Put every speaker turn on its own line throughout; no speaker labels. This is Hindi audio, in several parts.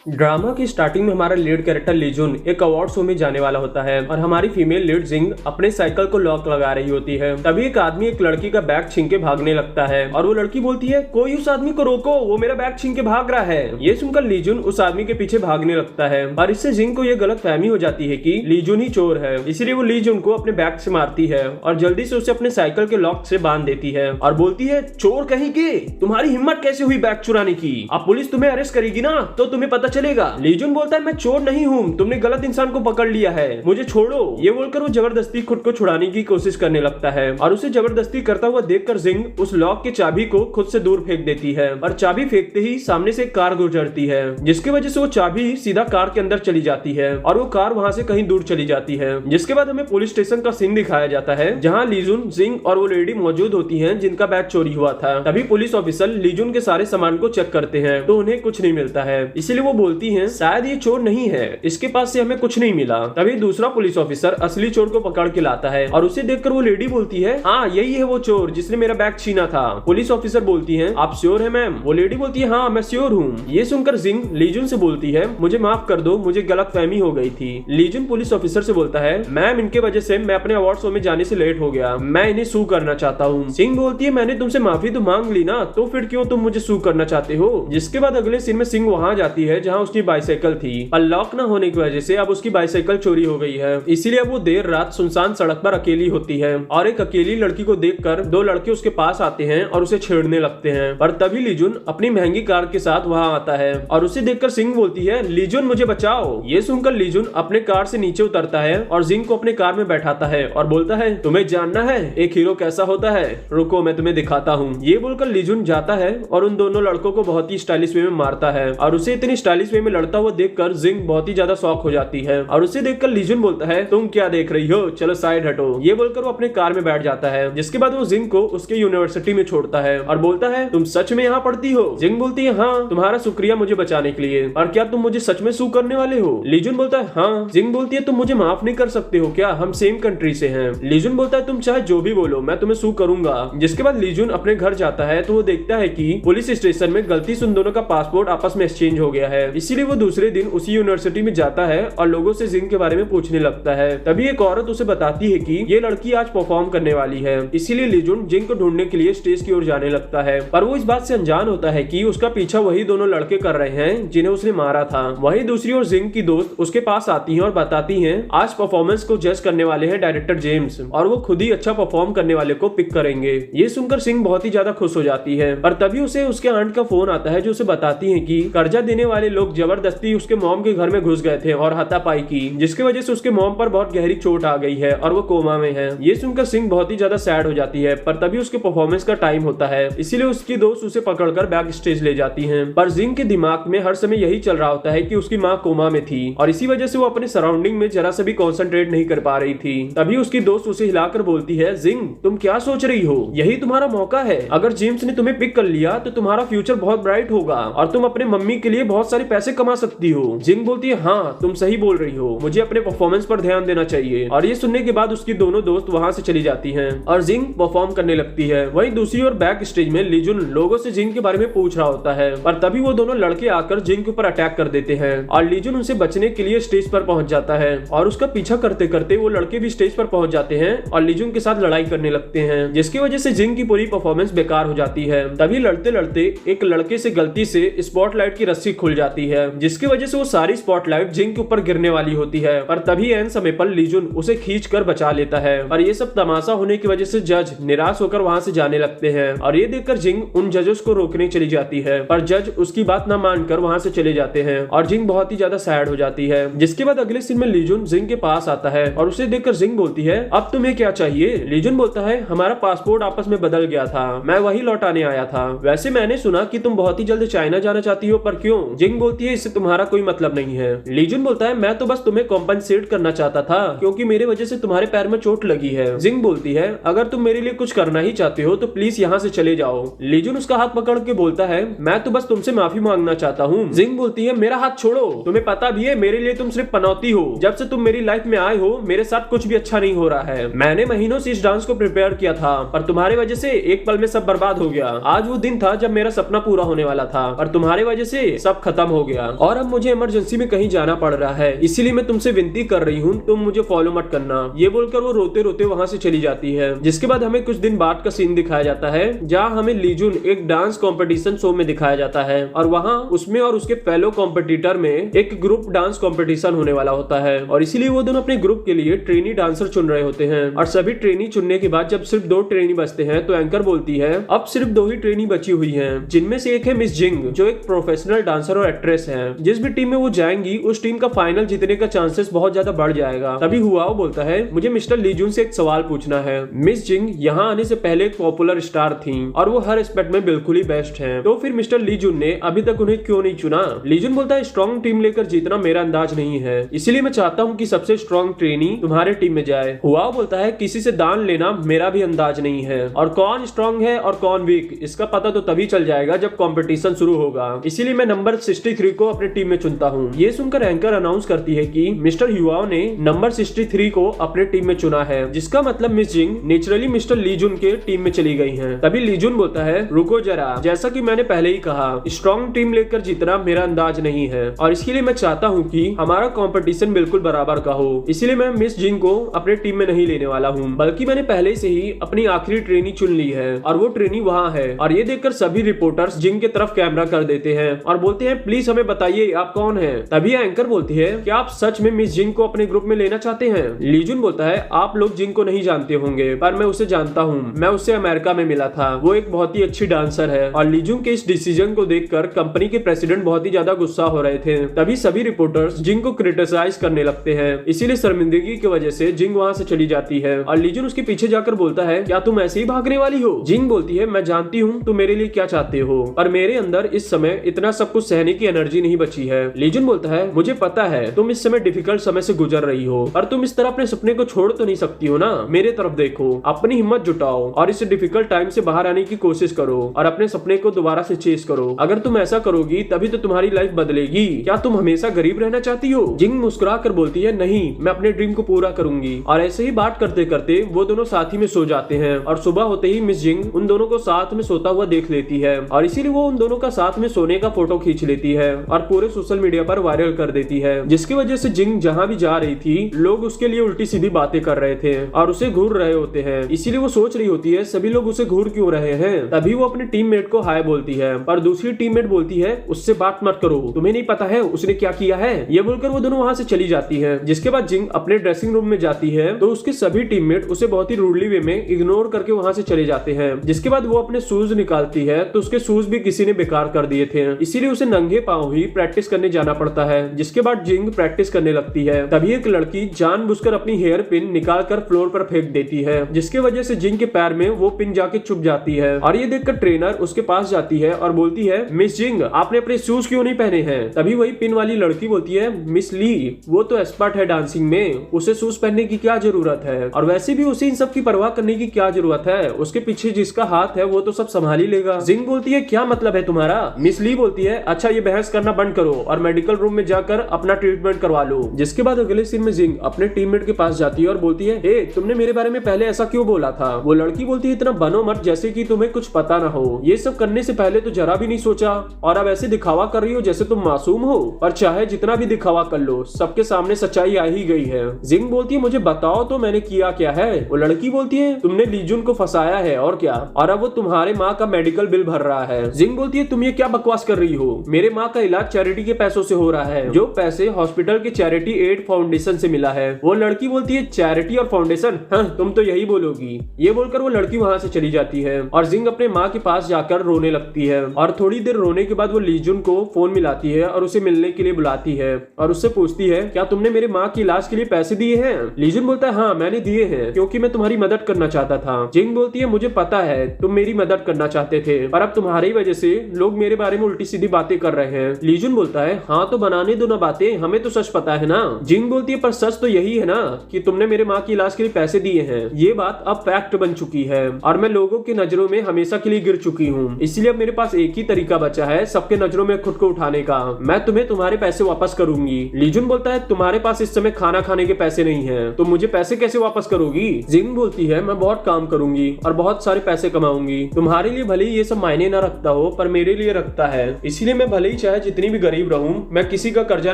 ड्रामा की स्टार्टिंग में हमारा लीड कैरेक्टर लीजुन एक अवार्ड शो में जाने वाला होता है और हमारी फीमेल लीड जिंग अपने साइकिल को लॉक लगा रही होती है। तभी एक आदमी एक लड़की का बैग छीन के भागने लगता है और वो लड़की बोलती है, कोई उस आदमी को रोको, वो मेरा बैग छीन के भाग रहा है। ये सुनकर लीजुन उस आदमी के पीछे भागने लगता है और इससे जिंग को ये गलतफहमी हो जाती है कि लीजुन ही चोर है। इसीलिए वो लीजुन को अपने बैग से मारती है और जल्दी से उसे अपने साइकिल के लॉक से बांध देती है और बोलती है, चोर कहीं की, तुम्हारी हिम्मत कैसे हुई बैग चुराने की? अब पुलिस तुम्हें अरेस्ट करेगी ना तो तुम्हें पता चलेगा। लीजुन बोलता है, मैं चोर नहीं हूँ, तुमने गलत इंसान को पकड़ लिया है, मुझे छोड़ो। ये बोलकर वो जबरदस्ती खुद को छुड़ाने की कोशिश करने लगता है और उसे जबरदस्ती करता हुआ देखकर जिंग उस लॉक की चाबी को खुद से दूर फेंक देती है और चाबी फेंकते ही सामने से एक कार गुजरती है, जिसकी वजह से वो चाबी सीधा कार के अंदर चली जाती है और वो कार वहां से कहीं दूर चली जाती है। जिसके बाद हमें पुलिस स्टेशन का सीन दिखाया जाता है जहाँ लीजुन, जिंग और वो लेडी मौजूद होती है जिनका बैग चोरी हुआ था। तभी पुलिस ऑफिसर लीजुन के सारे सामान को चेक करते हैं तो उन्हें कुछ नहीं मिलता है, इसीलिए वो बोलती है, शायद ये चोर नहीं है, इसके पास से हमें कुछ नहीं मिला। तभी दूसरा पुलिस ऑफिसर असली चोर को पकड़ के लाता है और उसे देखकर वो लेडी बोलती है, हाँ यही है वो चोर जिसने मेरा बैग छीना था। पुलिस ऑफिसर बोलती है, आप श्योर है मैम? वो लेडी बोलती है, हाँ मैं श्योर हूँ। ये सुनकर जिंग लीजुन से बोलती है, मुझे माफ कर दो, मुझे गलतफहमी हो गई थी। लीजुन पुलिस ऑफिसर से बोलता है, मैम इनके वजह से मैं अपने अवार्ड शो में जाने से लेट हो गया, मैं इन्हें सू करना चाहता हूँ। सिंह बोलती है, मैंने तुमसे माफी तो मांग ली ना, तो फिर क्यों तुम मुझे सू करना चाहते हो? जिसके बाद अगले सीन में सिंह वहाँ जाती है जहाँ उसकी बाइसाइकिल थी और लॉक न होने की वजह से अब उसकी बाइसाइकिल चोरी हो गई है, इसीलिए अब वो देर रात सुनसान सड़क पर अकेली होती है और एक अकेली लड़की को देखकर दो लड़के उसके पास आते हैं और उसे छेड़ने लगते हैं। पर तभी लीजुन अपनी महंगी कार के साथ वहाँ आता है और उसे देखकर सिंह बोलती है, लीजुन मुझे बचाओ। ये सुनकर लीजुन अपने कार से नीचे उतरता है और जिंग को अपने कार में बैठाता है और बोलता है, तुम्हें जानना है एक हीरो कैसा होता है? रुको मैं तुम्हें दिखाता हूँ। ये बोलकर लीजुन जाता है और उन दोनों लड़कों को बहुत ही स्टाइलिश वे में मारता है और उसे इतनी स्टाइलिश वे में लड़ता हुआ देखकर जिंग बहुत ही ज्यादा शॉक हो जाती है और उसे देखकर लीजुन बोलता है, तुम क्या देख रही हो, चलो साइड हटो। ये बोलकर वो अपने कार में बैठ जाता है। जिसके बाद वो जिंग को उसके यूनिवर्सिटी में छोड़ता है और बोलता है, तुम सच में यहाँ पढ़ती हो? जिंग बोलती है, हाँ, तुम्हारा शुक्रिया मुझे बचाने के लिए, और क्या तुम मुझे सच में सू करने वाले हो? लीजुन बोलता है, हाँ। जिंग बोलती है, तुम मुझे माफ नहीं कर सकते हो क्या? हम सेम कंट्री से हैं। लीजुन बोलता है, तुम चाहे जो भी बोलो मैं तुम्हें सू करूंगा। जिसके बाद लीजुन अपने घर जाता है तो वो देखता है कि पुलिस स्टेशन में गलती से उन दोनों का पासपोर्ट आपस में एक्सचेंज हो गया है, इसीलिए वो दूसरे दिन उसी यूनिवर्सिटी में जाता है और लोगों से जिंग के बारे में पूछने लगता है। तभी एक औरत उसे बताती है कि ये लड़की आज परफॉर्म करने वाली है, इसीलिए लीजुन जिंग को ढूंढने के लिए स्टेज की ओर जाने लगता है। पर वो इस बात से अनजान होता है कि उसका पीछा वही दोनों लड़के कर रहे हैं जिन्हें उसने मारा था। वहीं दूसरी ओर जिंग की दोस्त उसके पास आती है और बताती है, आज परफॉर्मेंस को जज करने वाले हैं डायरेक्टर जेम्स और वो खुद ही अच्छा परफॉर्म करने वाले को पिक करेंगे। ये सुनकर सिंह बहुत ही ज्यादा खुश हो जाती है। पर तभी उसे उसके आंट का फोन आता है जो उसे बताती है कि कर्जा देने वाले लोग जबरदस्ती उसके मॉम के घर में घुस गए थे और हाथापाई की, जिसकी वजह से उसके मॉम पर बहुत गहरी चोट आ गई है और वो कोमा में है। ये सुनकर सिंह बहुत ही ज्यादा सैड हो जाती है। पर तभी उसके परफॉर्मेंस का टाइम होता है, इसीलिए उसकी दोस्त उसे पकड़कर बैक स्टेज ले जाती है। पर जिंग के दिमाग में हर समय यही चल रहा होता है कि उसकी माँ कोमा में थी और इसी वजह से वो अपने सराउंडिंग में जरा सा भी कॉन्सेंट्रेट नहीं कर पा रही थी। तभी उसकी दोस्त उसे हिलाकर बोलती है, जिंग तुम क्या सोच रही हो, यही तुम्हारा मौका है। अगर जेम्स ने तुम्हें पिक कर लिया तो तुम्हारा फ्यूचर बहुत ब्राइट होगा और तुम अपने मम्मी के लिए बहुत सारे पैसे कमा सकती हो। जिंग बोलती है, हाँ तुम सही बोल रही हो, मुझे अपने परफॉर्मेंस पर ध्यान देना चाहिए। और ये सुनने के बाद उसकी दोनों दोस्त वहाँ से चली जाती हैं और जिंग परफॉर्म करने लगती है। वहीं दूसरी ओर बैक स्टेज में लीजुन लोगों से जिंग के बारे में पूछ रहा होता है, पर तभी वो दोनों लड़के आकर जिंग के ऊपर अटैक कर देते हैं और लीजुन उनसे बचने के लिए स्टेज पर पहुंच जाता है और उसका पीछा करते करते वो लड़के भी स्टेज पर पहुंच जाते हैं और लीजुन के साथ लड़ाई करने लगते हैं, जिसकी वजह से जिंग की पूरी परफॉर्मेंस बेकार हो जाती है। तभी लड़ते लड़ते एक लड़के से गलती से स्पॉटलाइट की रस्सी खुल जाती है, जिसकी वजह से वो सारी स्पॉटलाइट जिंग के ऊपर गिरने वाली होती है। पर तभी एन समय पर लीजुन उसे खींचकर बचा लेता है और ये सब तमाशा होने की वजह से जज निराश होकर वहां से जाने लगते हैं और ये देखकर जिंग उन जजेस को रोकने चली जाती है, पर जज उसकी बात न मानकर वहां से चले जाते हैं और जिंग बहुत ही ज्यादा सैड हो जाती है। जिसके बाद अगले सीन में लीजुन जिंग के पास आता है और उसे देखकर जिंग बोलती है, अब तुम्हें क्या चाहिए? लीजुन बोलता है, हमारा पासपोर्ट आपस में बदल गया था, मैं वही लौटाने आया था। वैसे मैंने सुना कि तुम बहुत ही जल्द चाइना जाना चाहती हो, पर क्यों? जिंग बोलती है, इससे तुम्हारा कोई मतलब नहीं है। लीजुन बोलता है, मैं तो बस तुम्हें कॉम्पनसेट करना चाहता था क्योंकि मेरे वजह से तुम्हारे पैर में चोट लगी है। जिंग बोलती है, अगर तुम मेरे लिए कुछ करना ही चाहते हो तो प्लीज यहाँ से चले जाओ। लीजुन उसका हाथ पकड़ के बोलता है, मैं तो बस तुमसे माफी मांगना चाहता हूँ। जिंग बोलती है, मेरा हाथ छोड़ो, तुम्हें पता भी है मेरे लिए तुम सिर्फ पनौती हो। जब से तुम मेरी लाइफ में आए हो मेरे साथ कुछ भी अच्छा नहीं हो रहा है। मैंने महीनों से इस डांस को प्रिपेयर किया था पर तुम्हारे वजह से एक पल में सब बर्बाद हो गया। आज वो दिन था जब मेरा सपना पूरा होने वाला था और तुम्हारे वजह से सब खत्म हो गया और अब मुझे इमरजेंसी में कहीं जाना पड़ रहा है, इसीलिए मैं तुमसे विनती कर रही हूँ तुम मुझे फॉलो मत करना। ये बोलकर वो रोते रोते वहाँ से चली जाती है। जिसके बाद हमें कुछ दिन बाद का सीन दिखाया जाता है जहाँ हमें लीजुन एक डांस कंपटीशन शो में दिखाया जाता है और वहाँ उसमें और उसके फेलो कॉम्पिटिटर में एक ग्रुप डांस कंपटीशन होने वाला होता है और इसीलिए वो दोनों अपने ग्रुप के लिए ट्रेनी डांसर चुन रहे होते हैं। और सभी ट्रेनी चुनने के बाद जब सिर्फ 2 ट्रेनी बचते हैं तो एंकर बोलती है अब सिर्फ 2 ही ट्रेनी बची हुई हैं, जिनमें से एक है मिस जिंग जो एक प्रोफेशनल डांसर और एक्ट्रेस है। जिस भी टीम में वो जाएंगी उस टीम का फाइनल जीतने का चांसेस बहुत ज्यादा बढ़ जाएगा। तभी हुआओ बोलता है मुझे मिस्टर लीजुन से एक सवाल पूछना है। मिस जिंग यहाँ आने से पहले एक पॉपुलर स्टार थी और वो हर एस्पेक्ट में बिल्कुल ही बेस्ट हैं, तो फिर मिस्टर लीजुन ने अभी तक उन्हें क्यों नहीं चुना? लीजुन बोलता है स्ट्रॉन्ग टीम लेकर जीतना मेरा अंदाज नहीं है, इसीलिए मैं चाहता हूँ कि सबसे स्ट्रॉन्ग ट्रेनी तुम्हारे टीम में जाए। हुआओ बोलता है किसी से दान लेना मेरा भी अंदाज नहीं है और कौन स्ट्रॉन्ग है और कौन वीक इसका पता तो तभी चल जाएगा जब कंपटीशन शुरू होगा, इसीलिए मैं नंबर 63 को अपनी टीम में चुनता हूँ। ये सुनकर एंकर अनाउंस करती है कि मिस्टर हुआओ ने नंबर 63 को अपने टीम में चुना है, जिसका मतलब मिस जिंग नेचुरली मिस्टर लीजुन के टीम में चली गई हैं। तभी लीजुन बोलता है रुको जरा, जैसा कि मैंने पहले ही कहा स्ट्रॉन्ग टीम लेकर जीतना मेरा अंदाज नहीं है और इसके लिए मैं चाहता हूँ कि हमारा कंपटीशन बिल्कुल बराबर का हो, इसीलिए मैं मिस जिंग को अपने टीम में नहीं लेने वाला हूँ, बल्कि मैंने पहले से ही अपनी आखिरी ट्रेनी चुन ली है और वो ट्रेनी वहाँ है। और ये देखकर सभी रिपोर्टर्स जिंग की तरफ कैमरा कर देते हैं और बोलते हैं प्लीज हमें बताइए आप कौन है। तभी एंकर बोलती है क्या आप सच में मिस जिंग को अपने ग्रुप में लेना चाहते हैं? लीजुन बोलता है आप लोग जिंग को नहीं जानते होंगे पर मैं उसे जानता हूँ, मैं उससे अमेरिका में मिला था, वो एक बहुत ही अच्छी डांसर है। और लीजुन के इस डिसीजन को देखकर कंपनी के प्रेसिडेंट बहुत ही ज्यादा गुस्सा हो रहे थे। तभी सभी रिपोर्टर्स जिंग को क्रिटिसाइज करने लगते हैं, इसीलिए शर्मिंदगी की वजह से जिंग वहाँ से चली जाती है और लीजुन उसके पीछे जाकर बोलता है क्या तुम ऐसे ही भागने वाली हो? जिंग बोलती है मैं जानती हूँ तुम मेरे लिए क्या चाहते हो पर मेरे अंदर इस समय इतना सब कुछ सहने की एनर्जी नहीं बची है। लीजुन बोलता है मुझे पता है तुम इस समय डिफिकल्ट समय से गुजर रही हो पर तुम इस तरह अपने सपने को छोड़ तो नहीं सकती हो ना, मेरे तरफ देखो, अपनी हिम्मत जुटाओ और इस डिफिकल्ट टाइम से बाहर आने की कोशिश करो और अपने सपने को दोबारा से चेस करो। अगर तुम ऐसा करोगी तभी तो तुम्हारी लाइफ बदलेगी। क्या तुम हमेशा गरीब रहना चाहती हो? जिंग मुस्कुरा कर बोलती है नहीं, मैं अपने ड्रीम को पूरा करूंगी। और ऐसे ही बात करते करते वो दोनों साथ ही में सो जाते हैं और सुबह होते ही मिस जिंग उन दोनों को साथ में सोता हुआ देख लेती है और इसीलिए वो उन दोनों का साथ में सोने का फोटो खींच लेती है और पूरे सोशल मीडिया पर वायरल कर देती है, जिसकी वजह से जिंग जहाँ भी जा रही थी लोग उसके लिए उल्टी सीधी बातें कर रहे थे और उसे घूर रहे होते हैं। इसीलिए वो सोच रही होती है सभी लोग उसे घूर क्यों रहे हैं। तभी वो अपने टीममेट को हाय बोलती है पर दूसरी टीममेट बोलती है उससे बात मत करो, तुम्हें नहीं पता है उसने क्या किया है। ये बोलकर वो दोनों वहाँ से चली जाती है। जिसके बाद जिंग अपने ड्रेसिंग रूम में जाती है तो उसके सभी टीममेट उसे बहुत ही रूडली वे में इग्नोर करके वहाँ से चले जाते हैं। जिसके बाद वो अपने शूज निकालती है तो उसके शूज भी किसी ने बेकार कर दिए थे, इसीलिए उसे नंगे पांव ही प्रैक्टिस करने जाना पड़ता है। जिसके बाद जिंग प्रैक्टिस करने लगती है। तभी एक लड़की जानबूझकर अपनी हेयर पिन निकाल कर फ्लोर पर फेंक देती है, जिसके वजह से जिंग के पैर में वो पिन जाके चुभ जाती है और ये देखकर ट्रेनर उसके पास जाती है और बोलती है मिस जिंग आपने अपने शूज क्यों नहीं पहने हैं। तभी वही पिन वाली लड़की बोलती है मिस ली वो तो एक्सपर्ट है डांसिंग में, उसे शूज पहनने की क्या जरूरत है और वैसे भी उसे इन सब की परवाह करने की क्या जरूरत है, उसके पीछे जिसका हाथ है वो तो सब संभाल ही लेगा। जिंग बोलती है क्या मतलब है तुम्हारा? मिस ली बोलती है अच्छा ये बहस करना बंद करो और मेडिकल रूम में जाकर अपना ट्रीटमेंट करवा लो। जिसके बाद अगले सीन में जिंग अपने टीममेट के पास जाती है और बोलती है ए तुमने मेरे बारे में पहले ऐसा क्यों बोला था? वो लड़की बोलती है इतना बनो मत जैसे कि तुम्हें कुछ पता ना हो, ये सब करने से पहले तो जरा भी नहीं सोचा और अब ऐसे दिखावा कर रही हो जैसे तुम मासूम हो, और चाहे जितना भी दिखावा कर लो सबके सामने सच्चाई आ ही गई है। जिंग बोलती है मुझे बताओ तो मैंने किया क्या है? वो लड़की बोलती है तुमने लीजुन को फंसाया है और क्या, और अब वो तुम्हारे माँ का मेडिकल बिल भर रहा है। जिंग बोलती है तुम ये क्या बकवास कर रही हो, मेरे माँ का इलाज चैरिटी के पैसों से हो रहा है, जो पैसे हॉस्पिटल के चैरिटी एड फाउंडेशन से मिला है। वो लड़की बोलती है चैरिटी और फाउंडेशन, हाँ तुम तो यही बोलोगी। ये बोलकर वो लड़की वहाँ से चली जाती है और जिंग अपने माँ के पास जाकर रोने लगती है और थोड़ी देर रोने के बाद वो लीजुन को फोन मिलाती है और उसे मिलने के लिए बुलाती है और उससे पूछती है क्या तुमने मेरे माँ के इलाज के लिए पैसे दिए हैं? लीजुन बोलता है हाँ मैंने दिए हैं क्योंकि मैं तुम्हारी मदद करना चाहता था। जिंग बोलती है मुझे पता है तुम मेरी मदद करना चाहते थे पर अब तुम्हारी वजह से लोग मेरे बारे में उल्टी सीधी बातें कर रहे हैं। लीजुन बोलता है हाँ तो बनाने दो ना बातें, हमें तो सच पता है ना। जिंग बोलती है पर सच तो यही है ना कि तुमने मेरे माँ के इलाज के लिए पैसे दिए हैं। ये बात अब फैक्ट बन चुकी है और मैं लोगों की नजरों में हमेशा के लिए गिर चुकी हूँ, इसलिए अब मेरे पास एक ही तरीका बचा है सबके नजरों में खुद को उठाने का, मैं तुम्हें तुम्हारे पैसे वापस करूंगी। लीजुन बोलता है तुम्हारे पास इस समय खाना खाने के पैसे नहीं है तो मुझे पैसे कैसे वापस करोगी? जिंग बोलती है मैं बहुत काम करूंगी और बहुत सारे पैसे कमाऊंगी, तुम्हारे लिए भले ही ये सब मायने न रखता हो पर मेरे लिए रखता है, इसीलिए मैं भले ही चाहे जितनी भी गरीब रहूं, मैं किसी का कर्जा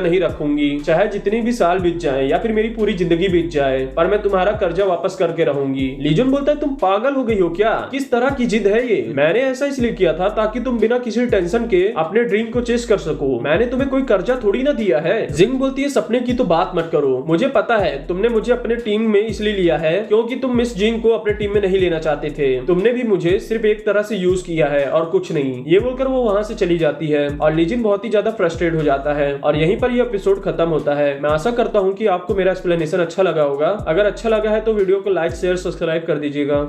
नहीं रखूंगी, चाहे जितनी भी साल बीत जाए या फिर मेरी पूरी जिंदगी बीत जाए, पर मैं तुम्हारा कर्जा वापस करके रहूंगी। लीजन बोलता है तुम पागल हो गई हो क्या? किस तरह की जिद है ये? मैंने ऐसा इसलिए किया था ताकि तुम बिना किसी टेंशन के अपने ड्रीम को चेस कर सको। मैंने तुम्हें कोई कर्जा थोड़ी ना दिया है। जिंग बोलती है सपने की तो बात मत करो, मुझे पता है तुमने मुझे अपने टीम में इसलिए लिया है क्योंकि तुम मिस जिंग को अपने टीम में नहीं लेना चाहते थे। तुमने भी मुझे सिर्फ एक तरह से यूज किया है और कुछ नहीं। ये बोलकर वो वहां से चली जाती है और लीजिन बहुत ही ज्यादा फ्रस्ट्रेट हो जाता है और यहीं पर ये एपिसोड खत्म होता है। मैं आशा करता हूँ कि आपको मेरा एक्सप्लेनेशन अच्छा लगा होगा। अगर अच्छा लगा है तो वीडियो को लाइक शेयर सब्सक्राइब कर दीजिएगा।